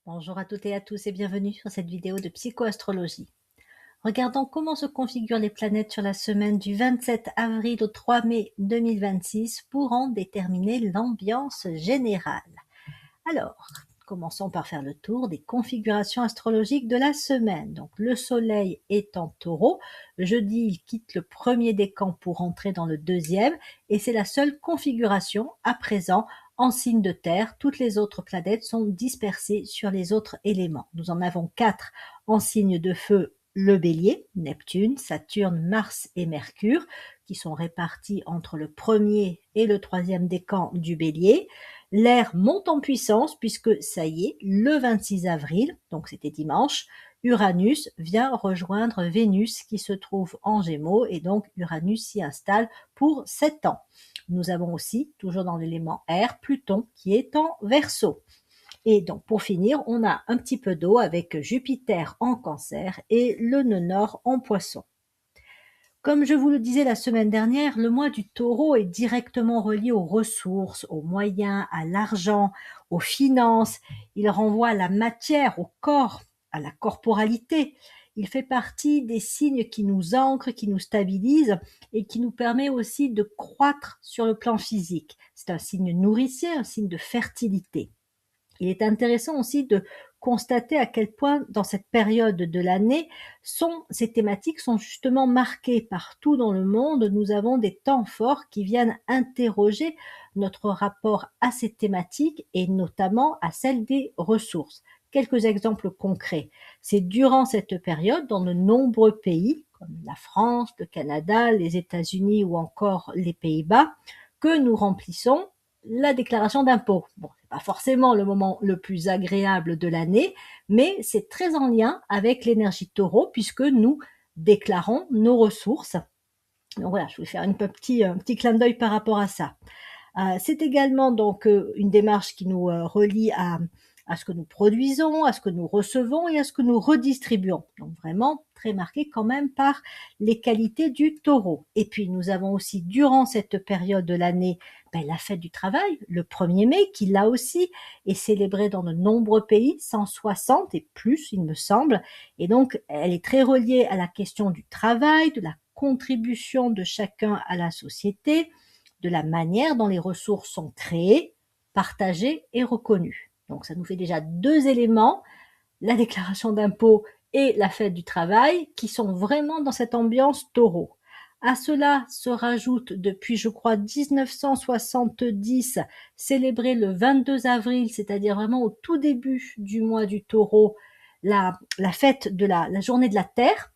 Bonjour à toutes et à tous et bienvenue sur cette vidéo de psychoastrologie. Regardons comment se configurent les planètes sur la semaine du 27 avril au 3 mai 2026 pour en déterminer l'ambiance générale. Alors, commençons par faire le tour des configurations astrologiques de la semaine. Donc, le soleil est en taureau. Jeudi, il quitte le premier décan pour entrer dans le deuxième et c'est la seule configuration à présent en signe de terre. Toutes les autres planètes sont dispersées sur les autres éléments. Nous en avons 4 en signe de feu, le bélier, Neptune, Saturne, Mars et Mercure, qui sont répartis entre le premier et le troisième décan du bélier. L'air monte en puissance puisque ça y est, le 26 avril, donc c'était dimanche, Uranus vient rejoindre Vénus qui se trouve en Gémeaux et donc Uranus s'y installe pour 7 ans. Nous avons aussi, toujours dans l'élément air, Pluton qui est en Verseau. Et donc pour finir, on a un petit peu d'eau avec Jupiter en Cancer et le nœud nord en Poisson. Comme je vous le disais la semaine dernière, le mois du taureau est directement relié aux ressources, aux moyens, à l'argent, aux finances. Il renvoie à la matière, au corps, à la corporalité. Il fait partie des signes qui nous ancrent, qui nous stabilisent et qui nous permet aussi de croître sur le plan physique. C'est un signe nourricier, un signe de fertilité. Il est intéressant aussi de constater à quel point dans cette période de l'année, ces thématiques sont justement marquées partout dans le monde. Nous avons des temps forts qui viennent interroger notre rapport à ces thématiques et notamment à celle des ressources. Quelques exemples concrets. C'est durant cette période, dans de nombreux pays, comme la France, le Canada, les États-Unis ou encore les Pays-Bas, que nous remplissons la déclaration d'impôt. Bon, c'est pas forcément le moment le plus agréable de l'année, mais c'est très en lien avec l'énergie taureau puisque nous déclarons nos ressources. Donc voilà, je vais faire un petit clin d'œil par rapport à ça. C'est également donc une démarche qui nous relie à ce que nous produisons, à ce que nous recevons et à ce que nous redistribuons. Donc vraiment très marqué quand même par les qualités du taureau. Et puis nous avons aussi durant cette période de l'année la fête du travail, le 1er mai, qui là aussi est célébrée dans de nombreux pays, 160 et plus il me semble. Et donc elle est très reliée à la question du travail, de la contribution de chacun à la société, de la manière dont les ressources sont créées, partagées et reconnues. Donc ça nous fait déjà 2 éléments, la déclaration d'impôt et la fête du travail, qui sont vraiment dans cette ambiance taureau. À cela se rajoute depuis, je crois, 1970, célébré le 22 avril, c'est-à-dire vraiment au tout début du mois du taureau, la fête de la journée de la Terre,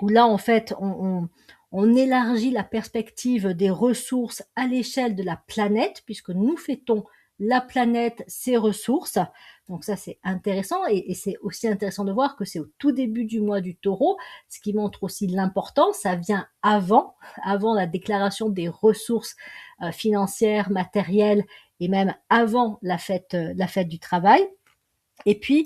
où là, en fait, on élargit la perspective des ressources à l'échelle de la planète, puisque nous fêtons la planète, ses ressources. Donc ça, c'est intéressant et c'est aussi intéressant de voir que c'est au tout début du mois du taureau, ce qui montre aussi l'importance. Ça vient avant la déclaration des ressources financières, matérielles et même avant la fête du travail. Et puis,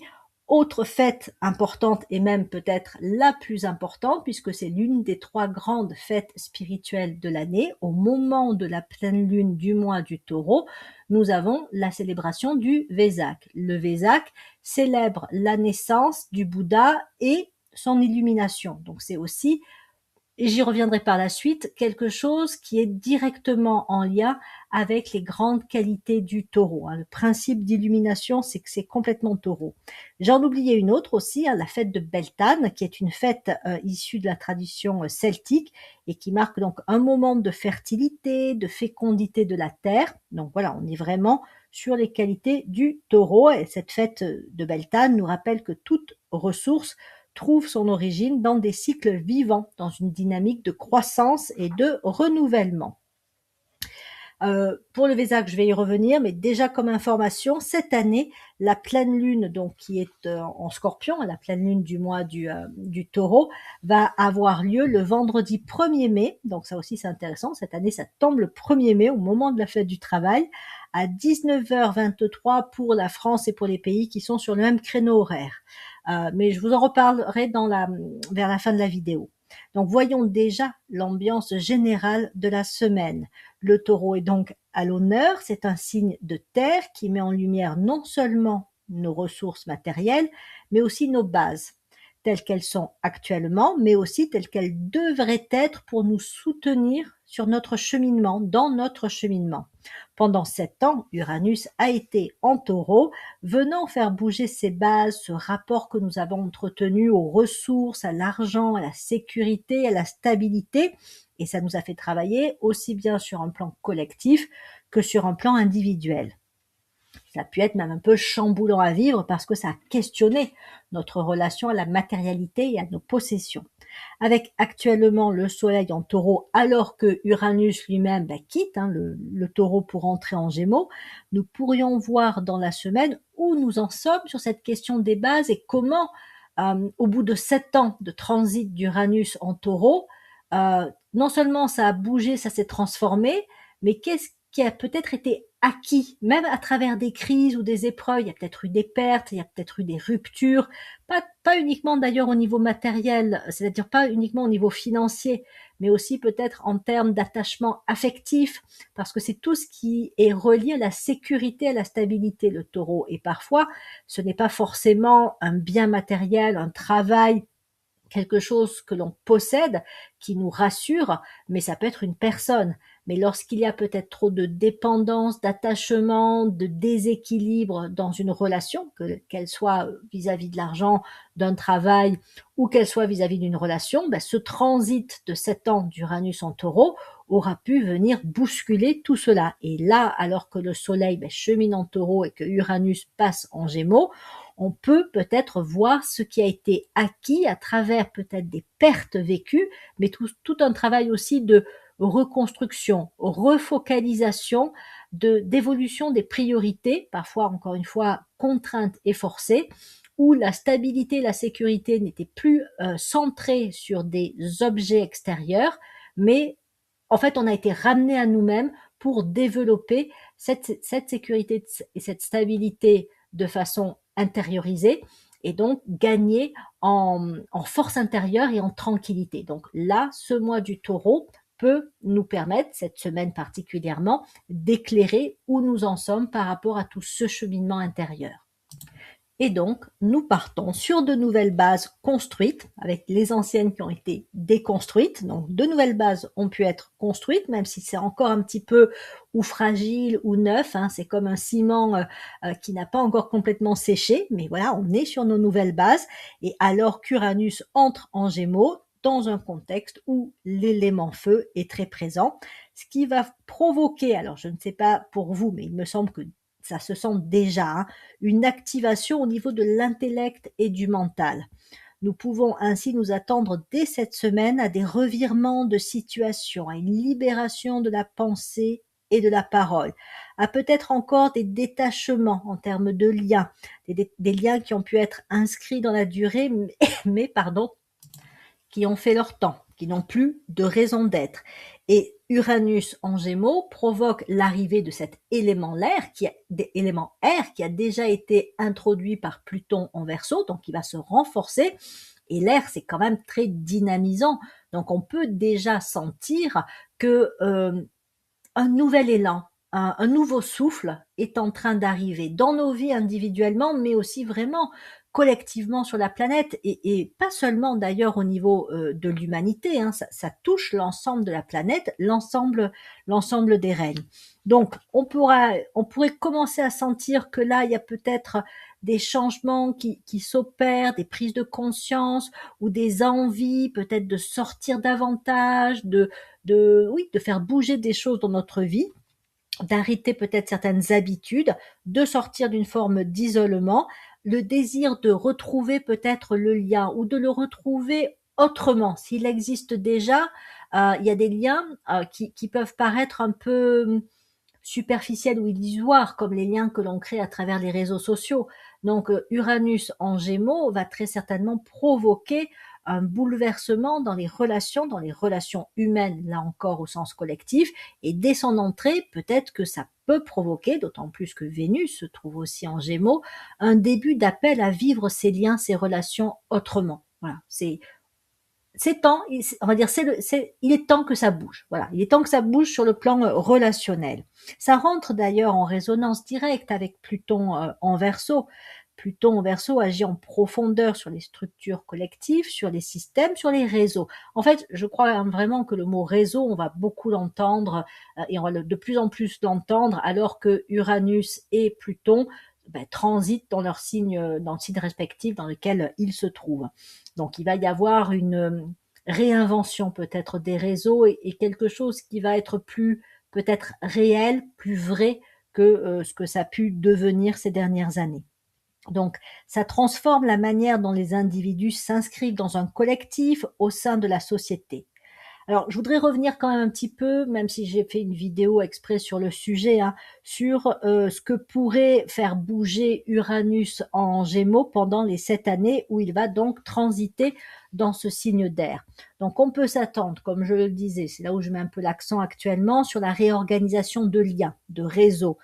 autre fête importante et même peut-être la plus importante, puisque c'est l'une des 3 grandes fêtes spirituelles de l'année, au moment de la pleine lune du mois du taureau, nous avons la célébration du Vesak. Le Vesak célèbre la naissance du Bouddha et son illumination. Donc c'est aussi, et j'y reviendrai par la suite, quelque chose qui est directement en lien avec les grandes qualités du taureau. Le principe d'illumination, c'est que c'est complètement taureau. J'en oubliais une autre aussi, la fête de Beltane, qui est une fête issue de la tradition celtique et qui marque donc un moment de fertilité, de fécondité de la terre. Donc voilà, on est vraiment sur les qualités du taureau et cette fête de Beltane nous rappelle que toute ressource trouve son origine dans des cycles vivants, dans une dynamique de croissance et de renouvellement. Pour le Vésac, je vais y revenir, mais déjà comme information, cette année, la pleine lune, donc qui est en Scorpion, la pleine lune du mois du Taureau, va avoir lieu le vendredi 1er mai. Donc ça aussi c'est intéressant. Cette année, ça tombe le 1er mai au moment de la fête du travail à 19h23 pour la France et pour les pays qui sont sur le même créneau horaire. Mais je vous en reparlerai vers la fin de la vidéo. Donc voyons déjà l'ambiance générale de la semaine. Le taureau est donc à l'honneur, c'est un signe de terre qui met en lumière non seulement nos ressources matérielles, mais aussi nos bases, telles qu'elles sont actuellement, mais aussi telles qu'elles devraient être pour nous soutenir sur notre cheminement, dans notre cheminement. Pendant 7 ans, Uranus a été en Taureau, venant faire bouger ses bases, ce rapport que nous avons entretenu aux ressources, à l'argent, à la sécurité, à la stabilité, et ça nous a fait travailler aussi bien sur un plan collectif que sur un plan individuel. Ça a pu être même un peu chamboulant à vivre parce que ça a questionné notre relation à la matérialité et à nos possessions. Avec actuellement le Soleil en Taureau, alors que Uranus lui-même quitte le Taureau pour entrer en Gémeaux, nous pourrions voir dans la semaine où nous en sommes sur cette question des bases et comment, au bout de 7 ans de transit d'Uranus en Taureau, non seulement ça a bougé, ça s'est transformé, mais qu'est-ce qui a peut-être été acquis, même à travers des crises ou des épreuves. Il y a peut-être eu des pertes, il y a peut-être eu des ruptures, pas uniquement d'ailleurs au niveau matériel, c'est-à-dire pas uniquement au niveau financier, mais aussi peut-être en termes d'attachement affectif, parce que c'est tout ce qui est relié à la sécurité, à la stabilité, le Taureau. Et parfois, ce n'est pas forcément un bien matériel, un travail, quelque chose que l'on possède qui nous rassure, mais ça peut être une personne. Mais lorsqu'il y a peut-être trop de dépendance, d'attachement, de déséquilibre dans une relation, qu'elle soit vis-à-vis de l'argent, d'un travail, ou qu'elle soit vis-à-vis d'une relation, ce transit de 7 ans d'Uranus en Taureau aura pu venir bousculer tout cela. Et là, alors que le Soleil chemine en Taureau et que Uranus passe en Gémeaux, on peut peut-être voir ce qui a été acquis à travers peut-être des pertes vécues, mais tout un travail aussi de reconstruction, refocalisation, d'évolution des priorités, parfois encore une fois contraintes et forcées, où la stabilité et la sécurité n'étaient plus centrées sur des objets extérieurs, mais en fait on a été ramené à nous-mêmes pour développer cette sécurité et cette stabilité de façon intériorisée et donc gagner en force intérieure et en tranquillité. Donc là, ce mois du Taureau peut nous permettre, cette semaine particulièrement, d'éclairer où nous en sommes par rapport à tout ce cheminement intérieur. Et donc, nous partons sur de nouvelles bases construites, avec les anciennes qui ont été déconstruites. Donc, de nouvelles bases ont pu être construites, même si c'est encore un petit peu ou fragile ou neuf. C'est comme un ciment qui n'a pas encore complètement séché. Mais voilà, on est sur nos nouvelles bases. Et alors qu'Uranus entre en Gémeaux, dans un contexte où l'élément feu est très présent, ce qui va provoquer, alors je ne sais pas pour vous, mais il me semble que ça se sent déjà, une activation au niveau de l'intellect et du mental. Nous pouvons ainsi nous attendre dès cette semaine à des revirements de situation, à une libération de la pensée et de la parole, à peut-être encore des détachements en termes de liens, des liens qui ont pu être inscrits dans la durée, mais qui ont fait leur temps, qui n'ont plus de raison d'être. Et Uranus en Gémeaux provoque l'arrivée de cet élément air qui a déjà été introduit par Pluton en Verseau, donc qui va se renforcer. Et l'air, c'est quand même très dynamisant. Donc on peut déjà sentir que un nouvel élan, un nouveau souffle est en train d'arriver dans nos vies individuellement, mais aussi vraiment collectivement sur la planète, et pas seulement d'ailleurs au niveau de l'humanité, ça touche l'ensemble de la planète, l'ensemble des règnes. Donc on pourrait commencer à sentir que là, il y a peut-être des changements qui s'opèrent, des prises de conscience ou des envies peut-être de sortir davantage, de faire bouger des choses dans notre vie, d'arrêter peut-être certaines habitudes, de sortir d'une forme d'isolement, le désir de retrouver peut-être le lien ou de le retrouver autrement. S'il existe déjà, il y a des liens qui peuvent paraître un peu superficiels ou illusoires, comme les liens que l'on crée à travers les réseaux sociaux. Donc Uranus en Gémeaux va très certainement provoquer un bouleversement dans les relations humaines, là encore au sens collectif, et dès son entrée, peut-être que ça peut provoquer, d'autant plus que Vénus se trouve aussi en Gémeaux, un début d'appel à vivre ces liens, ces relations autrement. Voilà, c'est temps, on va dire, il est temps que ça bouge. Voilà, il est temps que ça bouge sur le plan relationnel. Ça rentre d'ailleurs en résonance directe avec Pluton en Verseau, Pluton en Verseau agit en profondeur sur les structures collectives, sur les systèmes, sur les réseaux. En fait, je crois vraiment que le mot réseau, on va beaucoup l'entendre et on va de plus en plus l'entendre, alors que Uranus et Pluton transitent dans leur signe, dans le signe respectif dans lequel ils se trouvent. Donc il va y avoir une réinvention peut-être des réseaux et quelque chose qui va être plus peut-être réel, plus vrai que ce que ça a pu devenir ces dernières années. Donc, ça transforme la manière dont les individus s'inscrivent dans un collectif au sein de la société. Alors, je voudrais revenir quand même un petit peu, même si j'ai fait une vidéo exprès sur le sujet, hein, sur ce que pourrait faire bouger Uranus en Gémeaux pendant les 7 années où il va donc transiter dans ce signe d'air. Donc, on peut s'attendre, comme je le disais, c'est là où je mets un peu l'accent actuellement, sur la réorganisation de liens, de réseaux,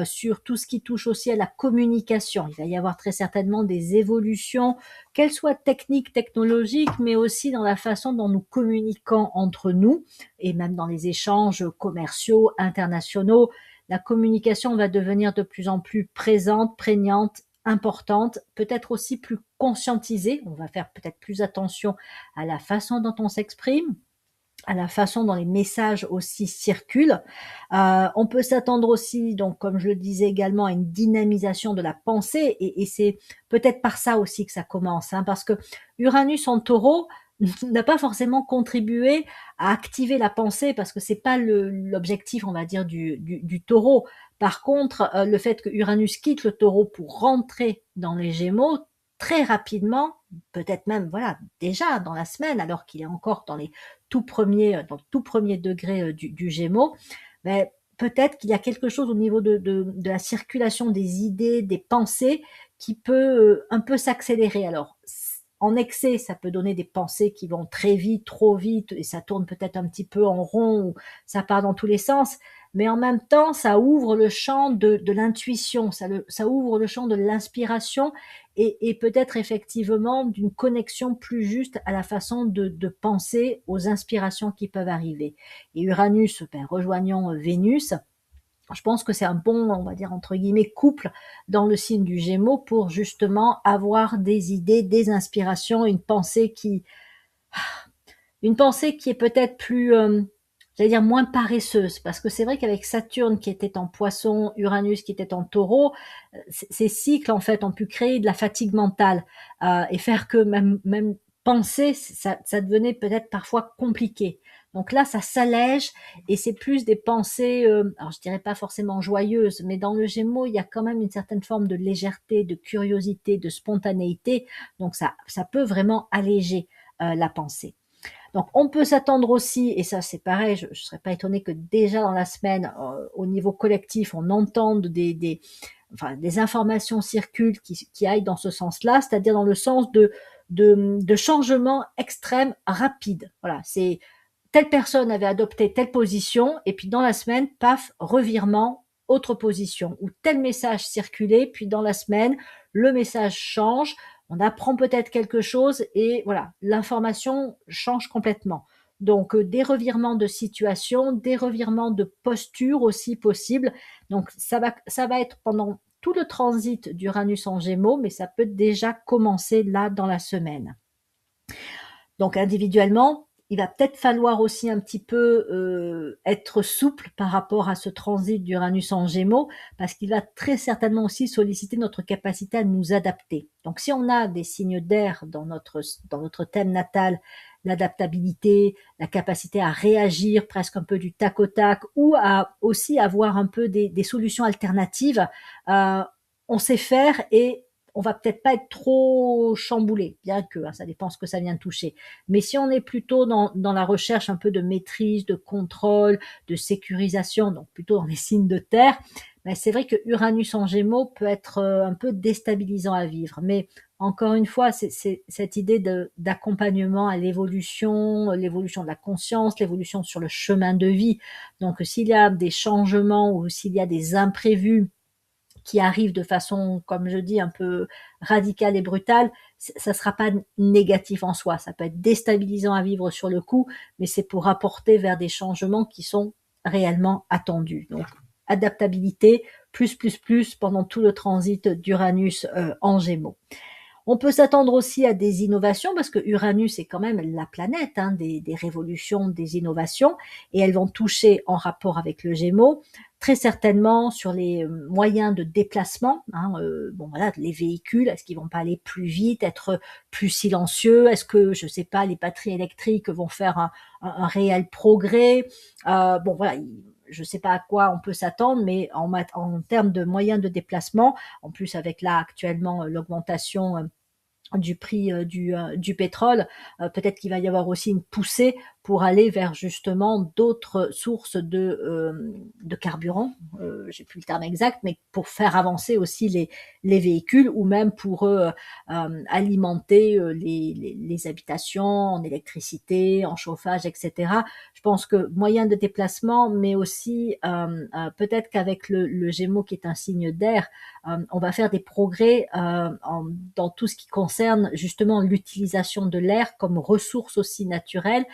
sur tout ce qui touche aussi à la communication. Il va y avoir très certainement des évolutions, qu'elles soient techniques, technologiques, mais aussi dans la façon dont nous communiquons entre nous et même dans les échanges commerciaux, internationaux. La communication va devenir de plus en plus présente, prégnante, importante, peut-être aussi plus conscientisée. On va faire peut-être plus attention à la façon dont on s'exprime, à la façon dont les messages aussi circulent. On peut s'attendre aussi, donc comme je le disais également, à une dynamisation de la pensée, et c'est peut-être par ça aussi que ça commence, hein, parce que Uranus en Taureau n'a pas forcément contribué à activer la pensée, parce que c'est pas l'objectif, on va dire, du Taureau. Par contre, le fait que Uranus quitte le Taureau pour rentrer dans les Gémeaux très rapidement, peut-être même voilà déjà dans la semaine, alors qu'il est encore dans le tout premier degré du Gémeaux, mais peut-être qu'il y a quelque chose au niveau de la circulation des idées, des pensées, qui peut un peu s'accélérer. Alors, en excès, ça peut donner des pensées qui vont très vite, trop vite, et ça tourne peut-être un petit peu en rond, ou ça part dans tous les sens, mais en même temps, ça ouvre le champ de l'intuition, ça ouvre le champ de l'inspiration, et peut-être effectivement d'une connexion plus juste à la façon de penser aux inspirations qui peuvent arriver. Et Uranus, rejoignant Vénus, je pense que c'est un bon, on va dire entre guillemets, couple dans le signe du Gémeaux pour justement avoir des idées, des inspirations, une pensée qui est peut-être plus, j'allais dire moins paresseuse, parce que c'est vrai qu'avec Saturne qui était en Poisson, Uranus qui était en Taureau, ces cycles en fait ont pu créer de la fatigue mentale, et faire que même penser, ça devenait peut-être parfois compliqué. Donc là, ça s'allège et c'est plus des pensées, alors je dirais pas forcément joyeuses, mais dans le Gémeaux, il y a quand même une certaine forme de légèreté, de curiosité, de spontanéité. Donc ça peut vraiment alléger la pensée. Donc on peut s'attendre aussi, et ça c'est pareil, je ne serais pas étonnée que déjà dans la semaine, au niveau collectif, on entende des informations circulent qui aillent dans ce sens-là, c'est-à-dire dans le sens de changements extrêmes rapides. Voilà, c'est telle personne avait adopté telle position, et puis dans la semaine, paf, revirement, autre position, ou tel message circulait, puis dans la semaine, le message change, on apprend peut-être quelque chose, et voilà, l'information change complètement. Donc des revirements de situation, des revirements de posture aussi possibles. Donc ça va être pendant tout le transit d'Uranus en Gémeaux, mais ça peut déjà commencer là dans la semaine. Donc individuellement, il va peut-être falloir aussi un petit peu être souple par rapport à ce transit d'Uranus en Gémeaux, parce qu'il va très certainement aussi solliciter notre capacité à nous adapter. Donc si on a des signes d'air dans notre thème natal, l'adaptabilité, la capacité à réagir presque un peu du tac au tac, ou à aussi avoir un peu des solutions alternatives, on sait faire, et on va peut-être pas être trop chamboulé, bien que ça dépend ce que ça vient de toucher. Mais si on est plutôt dans la recherche un peu de maîtrise, de contrôle, de sécurisation, donc plutôt dans les signes de terre, ben c'est vrai que Uranus en Gémeaux peut être un peu déstabilisant à vivre. Mais encore une fois, c'est cette idée d'accompagnement à l'évolution de la conscience, l'évolution sur le chemin de vie. Donc s'il y a des changements ou s'il y a des imprévus qui arrive de façon, comme je dis, un peu radicale et brutale, ça sera pas négatif en soi. Ça peut être déstabilisant à vivre sur le coup, mais c'est pour apporter vers des changements qui sont réellement attendus. Donc, adaptabilité, plus pendant tout le transit d'Uranus en Gémeaux. On peut s'attendre aussi à des innovations parce que Uranus est quand même la planète hein, des révolutions, des innovations, et elles vont toucher en rapport avec le Gémeaux, très certainement sur les moyens de déplacement. Hein, bon voilà, les véhicules, est-ce qu'ils vont pas aller plus vite, être plus silencieux? Est-ce que je sais pas, les batteries électriques vont faire un réel progrès? Bon voilà. Je ne sais pas à quoi on peut s'attendre, mais en termes de moyens de déplacement, en plus avec là actuellement l'augmentation du prix du pétrole, peut-être qu'il va y avoir aussi une poussée pour aller vers justement d'autres sources de carburant, j'ai plus le terme exact, mais pour faire avancer aussi les véhicules ou même pour alimenter les habitations en électricité, en chauffage, etc. Je pense que moyen de déplacement, mais aussi peut-être qu'avec le Gémeaux qui est un signe d'air, on va faire des progrès dans tout ce qui concerne justement l'utilisation de l'air comme ressource aussi naturelle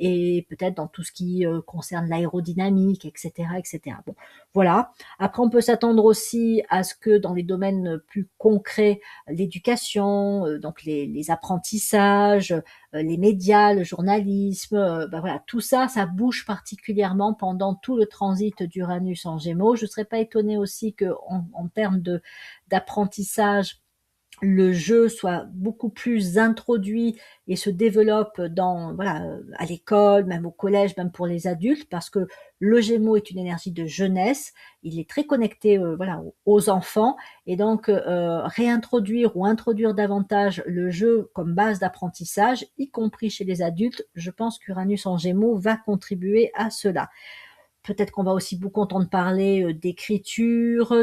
et peut-être dans tout ce qui concerne l'aérodynamique, etc., etc. Bon, voilà. Après, on peut s'attendre aussi à ce que dans les domaines plus concrets, l'éducation, donc les apprentissages, les médias, le journalisme, ben voilà, tout ça, ça bouge particulièrement pendant tout le transit d'Uranus en Gémeaux. Je ne serais pas étonnée aussi que en termes d'apprentissage, le jeu soit beaucoup plus introduit et se développe dans voilà à l'école, même au collège, même pour les adultes, parce que le Gémeaux est une énergie de jeunesse, il est très connecté voilà aux enfants, et donc réintroduire ou introduire davantage le jeu comme base d'apprentissage, y compris chez les adultes, je pense qu'Uranus en Gémeaux va contribuer à cela. Peut-être qu'on va aussi beaucoup entendre parler d'écriture,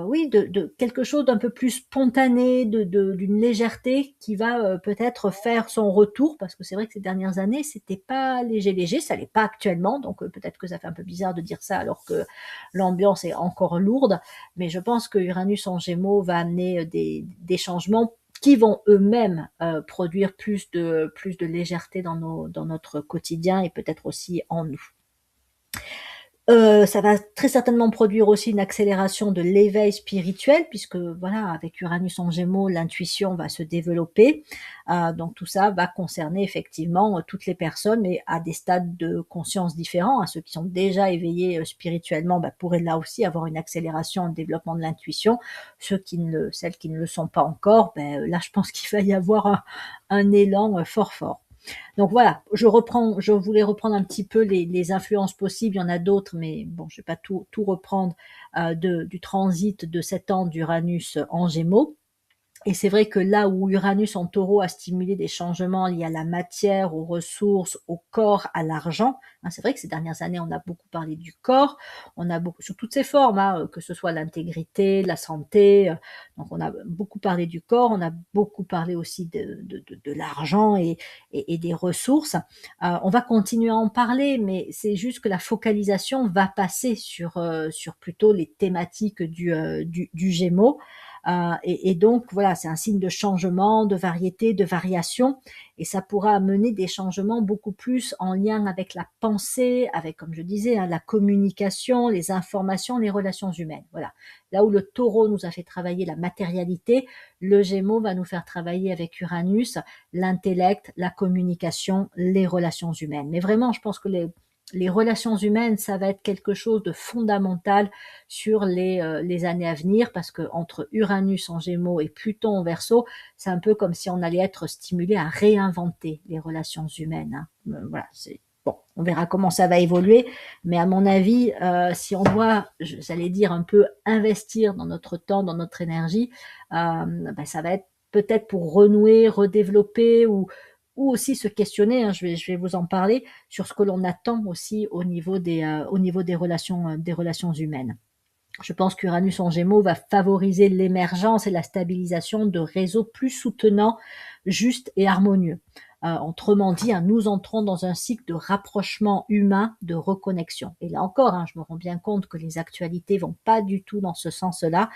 oui, de quelque chose d'un peu plus spontané, d'une légèreté qui va peut-être faire son retour, parce que c'est vrai que ces dernières années, c'était pas léger, ça l'est pas actuellement, donc peut-être que ça fait un peu bizarre de dire ça alors que l'ambiance est encore lourde, mais je pense que Uranus en Gémeaux va amener des changements qui vont eux-mêmes produire plus de légèreté dans notre quotidien et peut-être aussi en nous. Ça va très certainement produire aussi une accélération de l'éveil spirituel puisque voilà, avec Uranus en Gémeaux, l'intuition va se développer. Donc tout ça va concerner effectivement toutes les personnes, mais à des stades de conscience différents. Hein. Ceux qui sont déjà éveillés spirituellement pourraient là aussi avoir une accélération, un développement de l'intuition. Celles qui ne le sont pas encore, là je pense qu'il va y avoir un élan fort. Donc voilà, je voulais reprendre un petit peu les influences possibles, il y en a d'autres, mais bon, je vais pas tout reprendre du transit de 7 ans d'Uranus en Gémeaux. Et c'est vrai que là où Uranus en Taureau a stimulé des changements liés à la matière, aux ressources, au corps, à l'argent, hein, c'est vrai que ces dernières années, on a beaucoup parlé du corps, on a beaucoup, sous toutes ses formes, hein, que ce soit l'intégrité, la santé, donc on a beaucoup parlé du corps, on a beaucoup parlé aussi de l'argent et des ressources. On va continuer à en parler, mais c'est juste que la focalisation va passer sur plutôt les thématiques du Gémeaux. Et donc, voilà, c'est un signe de changement, de variété, de variation, et ça pourra amener des changements beaucoup plus en lien avec la pensée, avec, comme je disais, hein, la communication, les informations, les relations humaines. Voilà. Là où le Taureau nous a fait travailler la matérialité, le Gémeaux va nous faire travailler avec Uranus l'intellect, la communication, les relations humaines. Mais vraiment, je pense que les relations humaines, ça va être quelque chose de fondamental sur les années à venir, parce que entre Uranus en Gémeaux et Pluton en Verseau, c'est un peu comme si on allait être stimulé à réinventer les relations humaines. Hein. Voilà, c'est bon. On verra comment ça va évoluer, mais à mon avis, si on doit, j'allais dire un peu investir dans notre temps, dans notre énergie, ça va être peut-être pour renouer, redévelopper ou aussi se questionner, hein, je vais vous en parler, sur ce que l'on attend aussi au niveau des relations humaines. Je pense qu'Uranus en Gémeaux va favoriser l'émergence et la stabilisation de réseaux plus soutenants, justes et harmonieux. Autrement dit, hein, nous entrons dans un cycle de rapprochement humain, de reconnexion. Et là encore, hein, je me rends bien compte que les actualités vont pas du tout dans ce sens-là,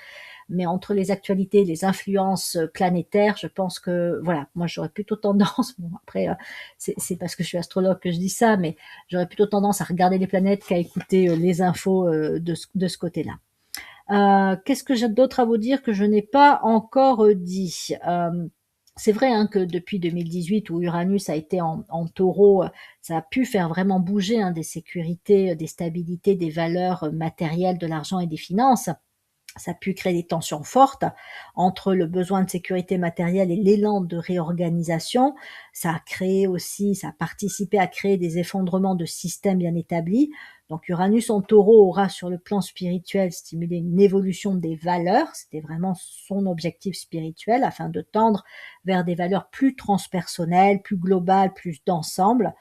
mais entre les actualités, les influences planétaires, je pense que, voilà, moi j'aurais plutôt tendance, bon après c'est parce que je suis astrologue que je dis ça, mais j'aurais plutôt tendance à regarder les planètes qu'à écouter les infos de ce côté-là. Qu'est-ce que j'ai d'autre à vous dire que je n'ai pas encore dit? C'est vrai, hein, que depuis 2018 où Uranus a été en taureau, ça a pu faire vraiment bouger, hein, des sécurités, des stabilités, des valeurs matérielles de l'argent et des finances. Ça a pu créer des tensions fortes entre le besoin de sécurité matérielle et l'élan de réorganisation. Ça a créé aussi, ça a participé à créer des effondrements de systèmes bien établis. Donc Uranus en taureau aura sur le plan spirituel stimulé une évolution des valeurs. C'était vraiment son objectif spirituel afin de tendre vers des valeurs plus transpersonnelles, plus globales, plus d'ensemble.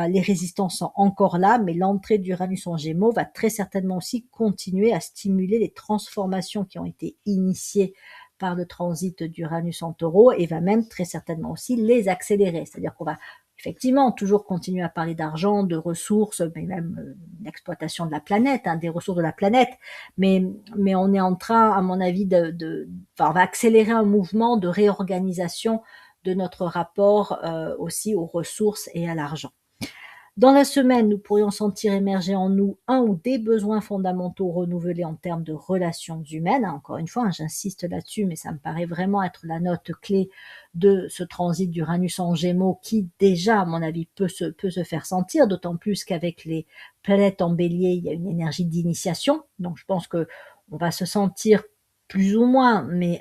Les résistances sont encore là, mais l'entrée d'Uranus en Gémeaux va très certainement aussi continuer à stimuler les transformations qui ont été initiées par le transit d'Uranus en Taureau et va même très certainement aussi les accélérer. C'est-à-dire qu'on va effectivement toujours continuer à parler d'argent, de ressources, mais même l'exploitation de la planète, hein, des ressources de la planète, mais on est en train, à mon avis, enfin, on va accélérer un mouvement de réorganisation de notre rapport aussi aux ressources et à l'argent. Dans la semaine, nous pourrions sentir émerger en nous un ou des besoins fondamentaux renouvelés en termes de relations humaines. Encore une fois, hein, j'insiste là-dessus, mais ça me paraît vraiment être la note clé de ce transit d'Uranus en Gémeaux qui déjà, à mon avis, peut se faire sentir, d'autant plus qu'avec les planètes en Bélier, il y a une énergie d'initiation. Donc je pense que on va se sentir plus ou moins, mais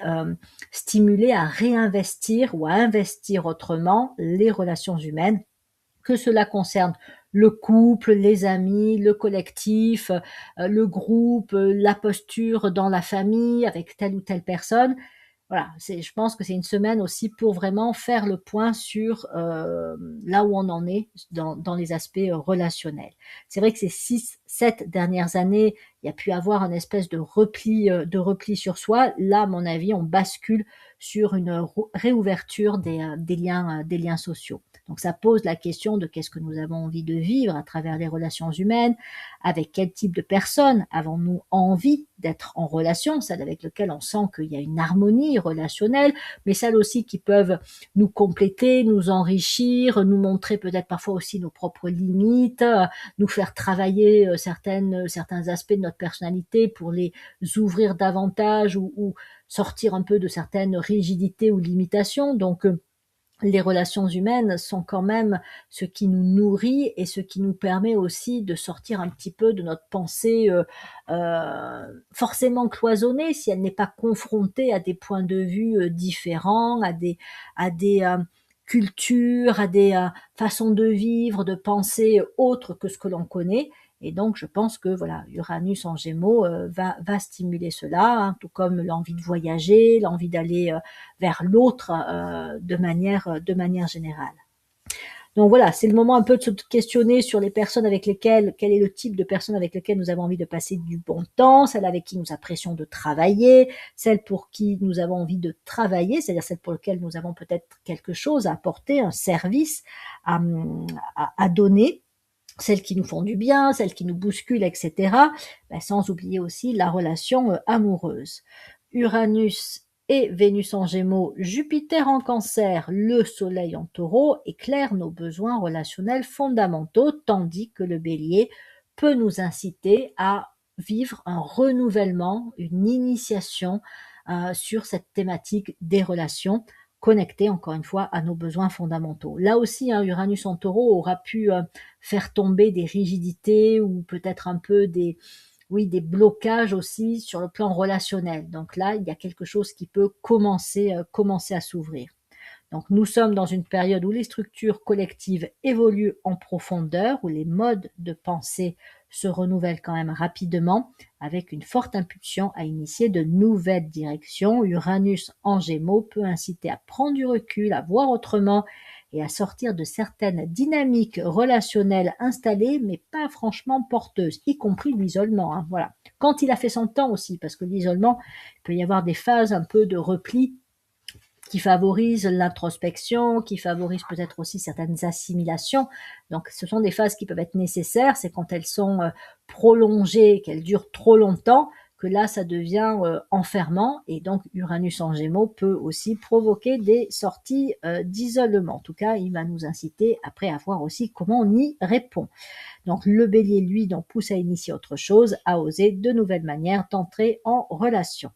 stimulé à réinvestir ou à investir autrement les relations humaines, que cela concerne le couple, les amis, le collectif, le groupe, la posture dans la famille avec telle ou telle personne. Voilà, je pense que c'est une semaine aussi pour vraiment faire le point sur là où on en est dans les aspects relationnels. C'est vrai que ces 6-7 dernières années, il y a pu avoir une espèce de repli sur soi. Là, à mon avis, on bascule sur une réouverture des liens sociaux. Donc ça pose la question de qu'est-ce que nous avons envie de vivre à travers les relations humaines, avec quel type de personnes avons-nous envie d'être en relation, celles avec lesquelles on sent qu'il y a une harmonie relationnelle, mais celles aussi qui peuvent nous compléter, nous enrichir, nous montrer peut-être parfois aussi nos propres limites, nous faire travailler certains aspects de notre personnalité pour les ouvrir davantage ou sortir un peu de certaines rigidités ou limitations. Donc les relations humaines sont quand même ce qui nous nourrit et ce qui nous permet aussi de sortir un petit peu de notre pensée forcément cloisonnée si elle n'est pas confrontée à des points de vue différents, à des cultures, à des façons de vivre, de penser autres que ce que l'on connaît. Et donc, je pense que voilà, Uranus en Gémeaux va stimuler cela, hein, tout comme l'envie de voyager, l'envie d'aller vers l'autre de manière générale. Donc voilà, c'est le moment un peu de se questionner sur les personnes avec lesquelles, quel est le type de personnes avec lesquelles nous avons envie de passer du bon temps, celles avec qui nous apprécions de travailler, celles pour qui nous avons envie de travailler, c'est-à-dire celles pour lesquelles nous avons peut-être quelque chose à apporter, un service à donner, celles qui nous font du bien, celles qui nous bousculent, etc. Sans oublier aussi la relation amoureuse. Uranus et Vénus en Gémeaux, Jupiter en Cancer, le Soleil en Taureau éclairent nos besoins relationnels fondamentaux, tandis que le Bélier peut nous inciter à vivre un renouvellement, une initiation sur cette thématique des relations connectées, encore une fois, à nos besoins fondamentaux. Là aussi, Uranus en Taureau aura pu faire tomber des rigidités ou peut-être un peu des blocages aussi sur le plan relationnel. Donc là, il y a quelque chose qui peut commencer à s'ouvrir. Donc nous sommes dans une période où les structures collectives évoluent en profondeur, où les modes de pensée se renouvellent quand même rapidement, avec une forte impulsion à initier de nouvelles directions. Uranus en Gémeaux peut inciter à prendre du recul, à voir autrement et à sortir de certaines dynamiques relationnelles installées, mais pas franchement porteuses, y compris l'isolement. Hein, voilà. Quand il a fait son temps aussi, parce que l'isolement, il peut y avoir des phases un peu de repli qui favorise l'introspection, qui favorise peut-être aussi certaines assimilations. Donc, ce sont des phases qui peuvent être nécessaires. C'est quand elles sont prolongées, qu'elles durent trop longtemps, que là, ça devient enfermant. Et donc, Uranus en Gémeaux peut aussi provoquer des sorties d'isolement. En tout cas, il va nous inciter après à voir aussi comment on y répond. Donc, le Bélier, lui, donc, pousse à initier autre chose, à oser de nouvelles manières d'entrer en relation.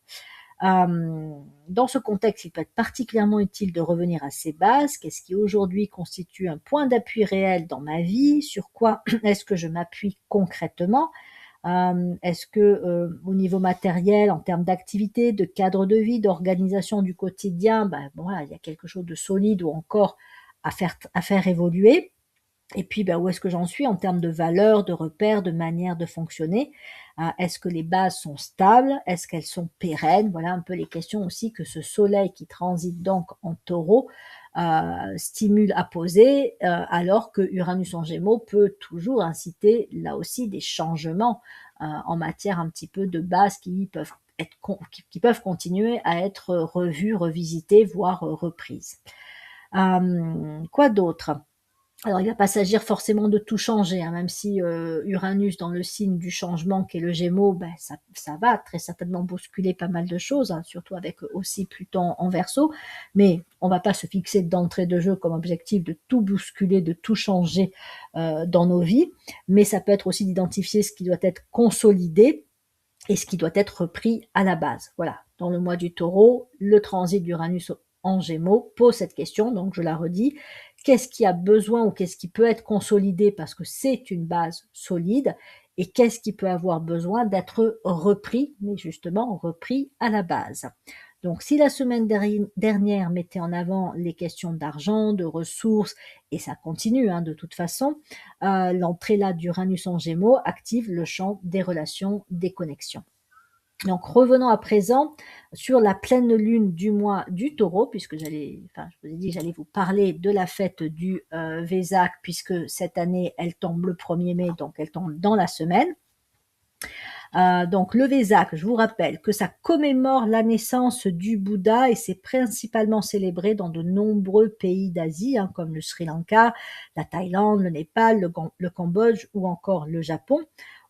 Dans ce contexte, il peut être particulièrement utile de revenir à ses bases. Qu'est-ce qui aujourd'hui constitue un point d'appui réel dans ma vie? Sur quoi est-ce que je m'appuie concrètement? Est-ce que au niveau matériel, en termes d'activité, de cadre de vie, d'organisation du quotidien, ben, voilà, il y a quelque chose de solide ou encore à faire évoluer? Et puis, ben, où est-ce que j'en suis en termes de valeurs, de repères, de manière de fonctionner? Est-ce que les bases sont stables? Est-ce qu'elles sont pérennes? Voilà un peu les questions aussi que ce soleil qui transite donc en taureau stimule à poser, alors que Uranus en Gémeaux peut toujours inciter là aussi des changements en matière un petit peu de bases qui peuvent continuer à être revues, revisitées, voire reprises. Quoi d'autre? Alors, il va pas s'agir forcément de tout changer, hein, même si Uranus dans le signe du changement qu'est le Gémeaux, ben, ça va très certainement bousculer pas mal de choses, hein, surtout avec aussi Pluton en Verseau. Mais on va pas se fixer d'entrée de jeu comme objectif de tout bousculer, de tout changer dans nos vies. Mais ça peut être aussi d'identifier ce qui doit être consolidé et ce qui doit être repris à la base. Voilà. Dans le mois du Taureau, le transit d'Uranus en Gémeaux pose cette question, donc je la redis. Qu'est-ce qui a besoin ou qu'est-ce qui peut être consolidé parce que c'est une base solide et qu'est-ce qui peut avoir besoin d'être repris, mais justement repris à la base. Donc si la semaine dernière mettait en avant les questions d'argent, de ressources, et ça continue de toute façon, l'entrée là d'Uranus en Gémeaux active le champ des relations, des connexions. Donc revenons à présent sur la pleine lune du mois du Taureau, puisque je vous ai dit que j'allais vous parler de la fête du Vésac, puisque cette année elle tombe le 1er mai, donc elle tombe dans la semaine. Donc le Vésac, je vous rappelle que ça commémore la naissance du Bouddha et c'est principalement célébré dans de nombreux pays d'Asie, comme le Sri Lanka, la Thaïlande, le Népal, le Cambodge ou encore le Japon.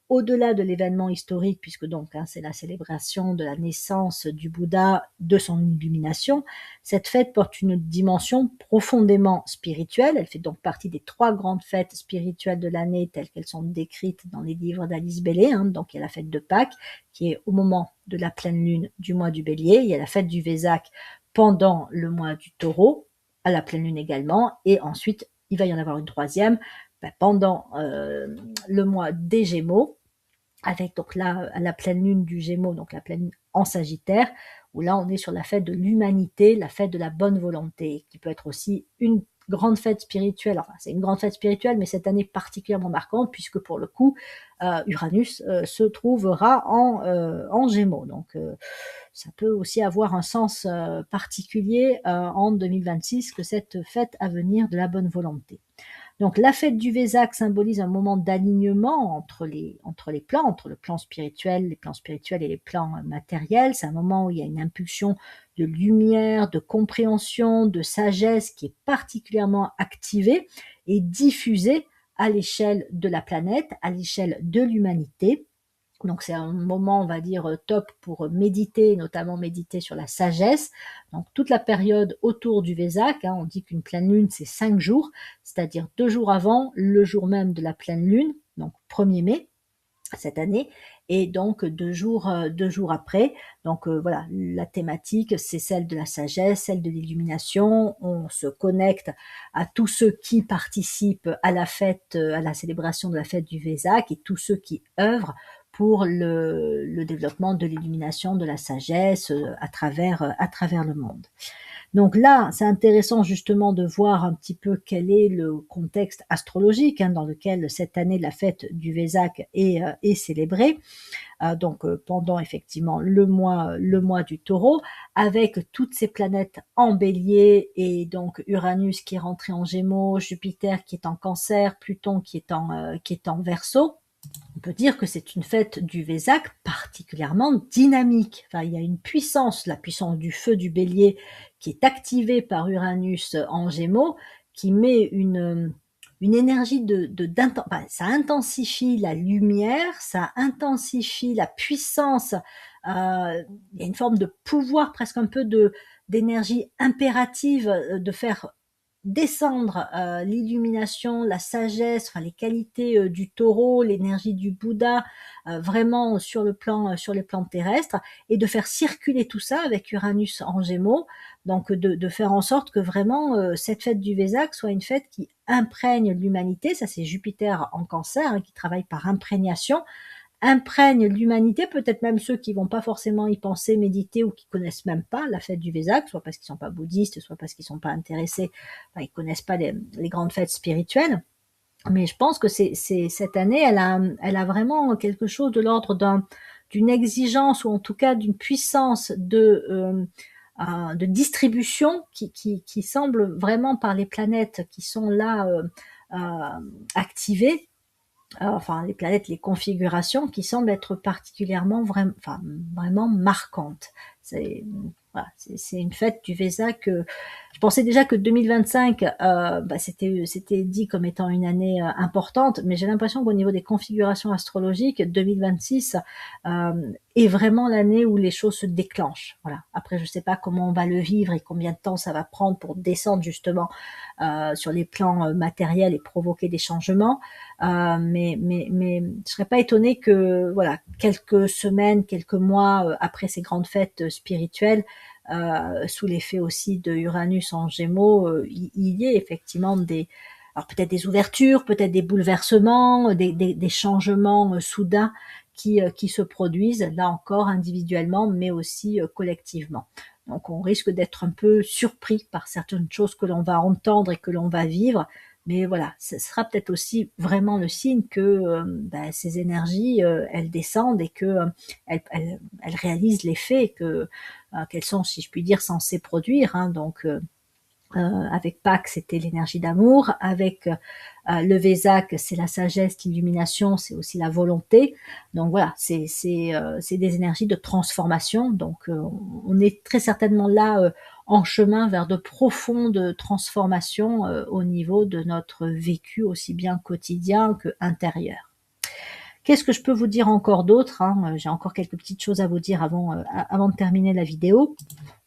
Au-delà de l'événement historique, puisque donc c'est la célébration de la naissance du Bouddha, de son illumination, cette fête porte une dimension profondément spirituelle. Elle fait donc partie des 3 grandes fêtes spirituelles de l'année telles qu'elles sont décrites dans les livres d'Alice Bailey. Donc il y a la fête de Pâques, qui est au moment de la pleine lune du mois du Bélier. Il y a la fête du Vésac pendant le mois du Taureau, à la pleine lune également. Et ensuite, il va y en avoir une troisième pendant le mois des Gémeaux, avec donc là la pleine lune du Gémeaux, donc la pleine lune en Sagittaire, où là on est sur la fête de l'humanité, la fête de la bonne volonté, qui peut être aussi une grande fête spirituelle. Enfin, c'est une grande fête spirituelle, mais cette année particulièrement marquante, puisque pour le coup, Uranus se trouvera en Gémeaux. Donc, ça peut aussi avoir un sens particulier en 2026 que cette fête à venir de la bonne volonté. Donc la fête du Vésac symbolise un moment d'alignement entre les plans, entre le plan spirituel, les plans spirituels et les plans matériels. C'est un moment où il y a une impulsion de lumière, de compréhension, de sagesse qui est particulièrement activée et diffusée à l'échelle de la planète, à l'échelle de l'humanité. Donc c'est un moment, on va dire, top pour méditer, notamment méditer sur la sagesse. Donc toute la période autour du Vésac, on dit qu'une pleine lune c'est 5 jours, c'est-à-dire 2 jours avant, le jour même de la pleine lune, donc 1er mai cette année, et donc 2 jours après. Donc voilà, la thématique c'est celle de la sagesse, celle de l'illumination. On se connecte à tous ceux qui participent à la fête, à la célébration de la fête du Vésac et tous ceux qui œuvrent pour le développement de l'illumination, de la sagesse à travers le monde. Donc là, c'est intéressant justement de voir un petit peu quel est le contexte astrologique dans lequel cette année la fête du Vésac est célébrée. Donc pendant effectivement le mois du Taureau, avec toutes ces planètes en Bélier et donc Uranus qui est rentré en Gémeaux, Jupiter qui est en Cancer, Pluton qui est en Verseau. on peut dire que c'est une fête du Vésac particulièrement dynamique. Enfin, il y a une puissance, la puissance du feu du Bélier, qui est activée par Uranus en Gémeaux, qui met une énergie enfin, ça intensifie la lumière, ça intensifie la puissance. Il y a une forme de pouvoir, presque un peu d'énergie impérative, de faire descendre l'illumination, la sagesse, enfin les qualités du taureau, l'énergie du Bouddha, vraiment sur les plans terrestres, et de faire circuler tout ça avec Uranus en Gémeaux, donc de faire en sorte que vraiment cette fête du Vésac soit une fête qui imprègne l'humanité. Ça, c'est Jupiter en Cancer, hein, qui travaille par imprégnation, imprègne l'humanité, peut-être même ceux qui vont pas forcément y penser, méditer, ou qui connaissent même pas la fête du Vésac, soit parce qu'ils sont pas bouddhistes, soit parce qu'ils sont pas intéressés, enfin, ils connaissent pas les grandes fêtes spirituelles. Mais je pense que cette année, elle a vraiment quelque chose de l'ordre d'une exigence, ou en tout cas d'une puissance de distribution qui semble vraiment, par les planètes qui sont là activées, enfin les planètes, les configurations qui semblent être particulièrement vraiment marquantes. C'est voilà, c'est une fête du Vésac. Je pensais déjà que 2025, c'était dit comme étant une année importante, mais j'ai l'impression qu'au niveau des configurations astrologiques, 2026 est vraiment l'année où les choses se déclenchent. Voilà. Après, je sais pas comment on va le vivre et combien de temps ça va prendre pour descendre justement sur les plans matériels et provoquer des changements. Mais je serais pas étonnée que, voilà, quelques semaines, quelques mois après ces grandes fêtes spirituelles, sous l'effet aussi de Uranus en Gémeaux, il y ait effectivement alors peut-être des ouvertures, peut-être des bouleversements, des changements soudains qui se produisent, là encore individuellement, mais aussi collectivement. Donc on risque d'être un peu surpris par certaines choses que l'on va entendre et que l'on va vivre. Mais voilà, ce sera peut-être aussi vraiment le signe que ces énergies, elles descendent, et que elles réalisent l'effet qu'elles sont, si je puis dire, censées produire. Hein. Donc, avec Pâques, c'était l'énergie d'amour. Avec le Vésac, c'est la sagesse, l'illumination, c'est aussi la volonté. Donc voilà, c'est des énergies de transformation. Donc on est très certainement là en chemin vers de profondes transformations au niveau de notre vécu, aussi bien quotidien que intérieur. Qu'est-ce que je peux vous dire encore d'autre, hein? J'ai encore quelques petites choses à vous dire avant de terminer la vidéo.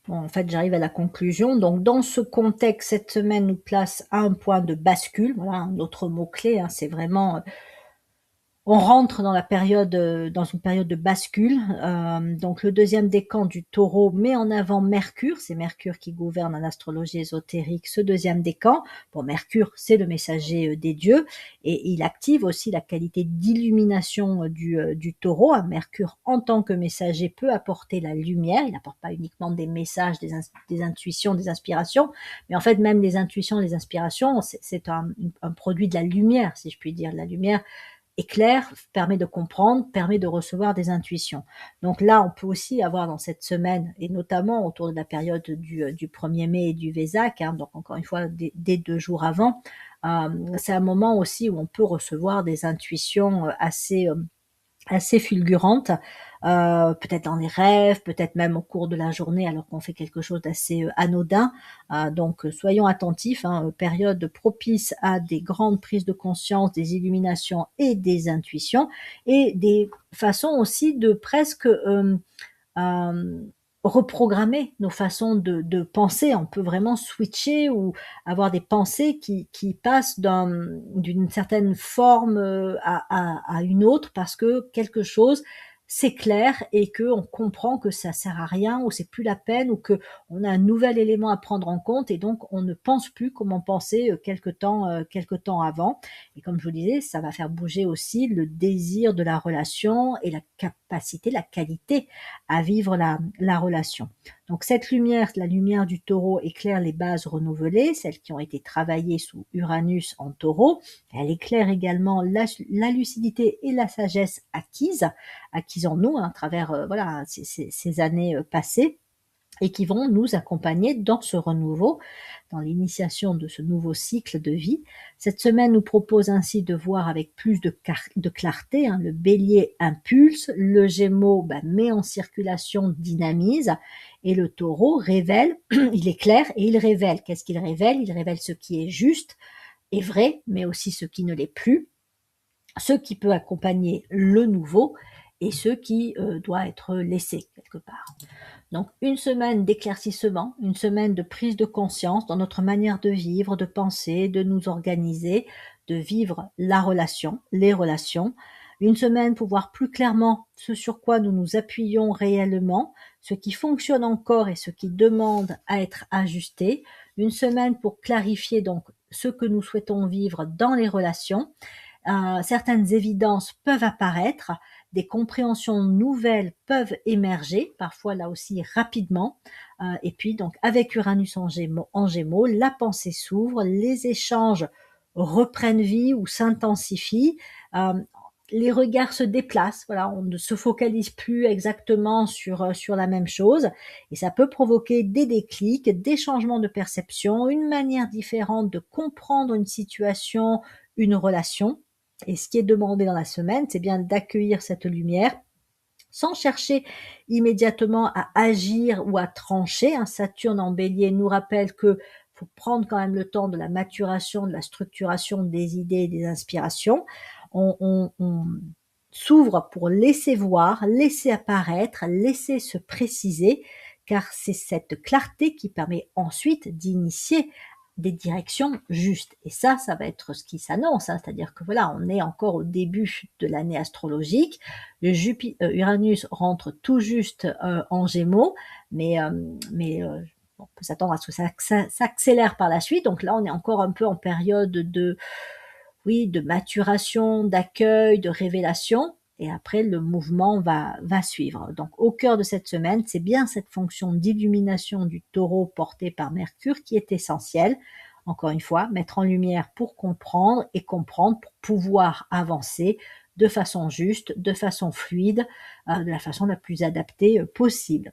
Bon, en fait, j'arrive à la conclusion. Donc, dans ce contexte, cette semaine nous place à un point de bascule. Voilà, un autre mot-clé, hein, c'est vraiment on rentre dans dans une période de bascule. Donc le deuxième décan du Taureau met en avant Mercure. C'est Mercure qui gouverne en astrologie ésotérique ce deuxième décan. Bon, Mercure, c'est le messager des dieux, et il active aussi la qualité d'illumination du Taureau. Mercure, en tant que messager, peut apporter la lumière. Il n'apporte pas uniquement des messages, des intuitions, des inspirations, mais en fait même les intuitions, les inspirations, c'est un produit de la lumière, si je puis dire. La lumière éclaire, permet de comprendre, permet de recevoir des intuitions. Donc là, on peut aussi avoir dans cette semaine, et notamment autour de la période du 1er mai et du Vésac, hein, donc encore une fois dès 2 jours avant, c'est un moment aussi où on peut recevoir des intuitions assez fulgurante, peut-être dans les rêves, peut-être même au cours de la journée alors qu'on fait quelque chose d'assez anodin. Donc soyons attentifs, hein, période propice à des grandes prises de conscience, des illuminations et des intuitions, et des façons aussi de presque euh, reprogrammer nos façons de penser. On peut vraiment switcher ou avoir des pensées qui passent d'une certaine forme à une autre, parce que quelque chose s'éclaire et que on comprend que ça sert à rien, ou c'est plus la peine, ou que on a un nouvel élément à prendre en compte, et donc on ne pense plus comme on pensait quelque temps avant. Et comme je vous disais, ça va faire bouger aussi le désir de la relation et la capacité, la qualité à vivre la relation. Donc cette lumière, la lumière du Taureau, éclaire les bases renouvelées, celles qui ont été travaillées sous Uranus en Taureau. Elle éclaire également la lucidité et la sagesse acquises en nous, hein, à travers voilà ces années passées. et qui vont nous accompagner dans ce renouveau, dans l'initiation de ce nouveau cycle de vie. Cette semaine nous propose ainsi de voir avec plus de clarté. Le Bélier impulse, le Gémeaux met en circulation, dynamise, et le Taureau révèle, il éclaire et il révèle. Qu'est-ce qu'il révèle? Il révèle ce qui est juste et vrai, mais aussi ce qui ne l'est plus, ce qui peut accompagner le nouveau et ce qui doit être laissé quelque part. Donc une semaine d'éclaircissement, une semaine de prise de conscience dans notre manière de vivre, de penser, de nous organiser, de vivre la relation, les relations. Une semaine pour voir plus clairement ce sur quoi nous nous appuyons réellement, ce qui fonctionne encore et ce qui demande à être ajusté. Une semaine pour clarifier donc ce que nous souhaitons vivre dans les relations. Certaines évidences peuvent apparaître, des compréhensions nouvelles peuvent émerger, parfois là aussi rapidement. Et puis donc avec Uranus en Gémeaux, la pensée s'ouvre, les échanges reprennent vie ou s'intensifient. Les regards se déplacent, voilà, on ne se focalise plus exactement sur la même chose, et ça peut provoquer des déclics, des changements de perception, une manière différente de comprendre une situation, une relation. Et ce qui est demandé dans la semaine, c'est bien d'accueillir cette lumière sans chercher immédiatement à agir ou à trancher. Saturne en Bélier nous rappelle que faut prendre quand même le temps de la maturation, de la structuration des idées et des inspirations. On s'ouvre pour laisser voir, laisser apparaître, laisser se préciser, car c'est cette clarté qui permet ensuite d'initier des directions justes. Et ça va être ce qui s'annonce, c'est-à-dire que voilà, on est encore au début de l'année astrologique. Le Uranus rentre tout juste en Gémeaux, mais on peut s'attendre à ce que ça s'accélère par la suite. Donc là, on est encore un peu en période de maturation, d'accueil, de révélation. Et après, le mouvement va suivre. Donc, au cœur de cette semaine, c'est bien cette fonction d'illumination du Taureau portée par Mercure qui est essentielle. Encore une fois, mettre en lumière pour comprendre et comprendre pour pouvoir avancer de façon juste, de façon fluide, de la façon la plus adaptée possible.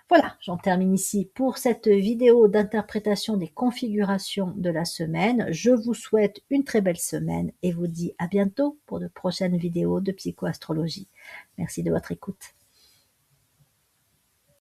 Voilà, j'en termine ici pour cette vidéo d'interprétation des configurations de la semaine. Je vous souhaite une très belle semaine et vous dis à bientôt pour de prochaines vidéos de psychoastrologie. Merci de votre écoute.